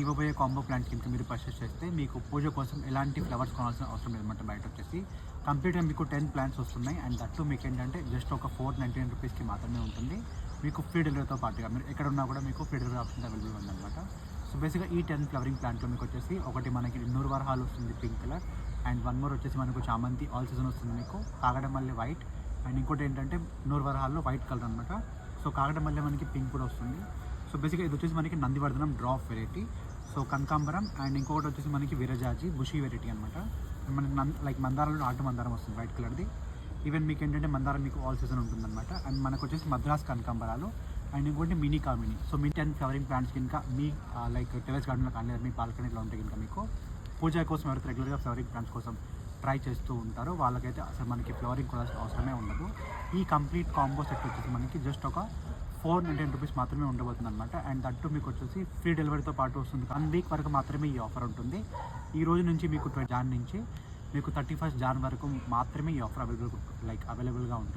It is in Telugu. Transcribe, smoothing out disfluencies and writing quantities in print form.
ఇవ్వబోయే కాంబో ప్లాంట్ కింద మీరు పర్చేస్ చేస్తే మీకు పూజ కోసం ఎలాంటి ఫ్లవర్స్ కొనాల్సిన అవసరం లేదన్నమాట. బయట వచ్చేసి కంప్లీట్గా మీకు 10 ప్లాంట్స్ వస్తున్నాయి. అండ్ దట్టు మీకు ఏంటంటే జస్ట్ ఒక 499 రూపీస్కి మాత్రమే ఉంటుంది. మీకు ఫ్రీ డెలివరీతో పాటుగా మీరు ఎక్కడ ఉన్నా కూడా మీకు ఫ్రీ డెలివరీ ఆప్షన్ అవైలబుల్ ఉందన్నమాట. సో బేసిక్గా ఈ 10 ఫ్లవరింగ్ ప్లాంట్లో మీకు వచ్చేసి ఒకటి మనకి నూరు వరహాలు వస్తుంది pink colour, and one more వచ్చేసి మనకు చామంతి ఆల్ సీజన్ వస్తుంది మీకు, కాగడమల్లి వైట్, అండ్ ఇంకోటి ఏంటంటే నూరు వరహాల్లో వైట్ కలర్ అనమాట. సో కాగడమల్లి మనకి పింక్ కూడా వస్తుంది. సో బేసిక్గా ఇది వచ్చేసి మనకి నందివర్ధనం డ్రాప్ వెరైటీ, సో కనకాంబరం, అండ్ ఇంకొకటి వచ్చేసి మనకి విరజాజి బుషి వెరైటీ అనమాట. మనకి లైక్ మందారంలో ఆటు మందారం వస్తుంది వైట్ కలర్ది. ఈవెన్ మీకు ఏంటంటే మందారం మీకు ఆల్ సీజన్ ఉంటుందన్నమాట. అండ్ మనకు వచ్చేసి మద్రాస్ కనకాంబరాలు, అండ్ ఇంకోటి మినీ కామిని. సో మీ 10 ఫ్లవరింగ్ ప్లాంట్స్ కనుక మీ లైక్ టెరెస్ గార్డెన్లో కానీ మీ బాల్కనీలో ఉంటే కనుక మీకు పూజ కోసం ఎవరైతే రెగ్యులర్గా ఫ్లవరింగ్ ప్లాంట్స్ కోసం ట్రై చేస్తూ ఉంటారో వాళ్ళకైతే అసలు మనకి ఫ్లవరింగ్ కొనాల్సిన అవసరమే ఉండదు. ఈ కంప్లీట్ కాంబో సెట్ వచ్చేసి మనకి జస్ట్ ఒక 499 రూపీస్ మాత్రమే ఉండబోతుంది అనమాట. అండ్ దట్టు మీకు వచ్చేసి ఫ్రీ డెలివరీతో పాటు వస్తుంది. 1 వీక్ వరకు మాత్రమే ఈ ఆఫర్ ఉంటుంది. ఈ రోజు నుంచి మీకు 20 జాన్ నుంచి మీకు 31 జాన్ వరకు మాత్రమే ఈ ఆఫర్ అవైలబుల్గా ఉంటుంది.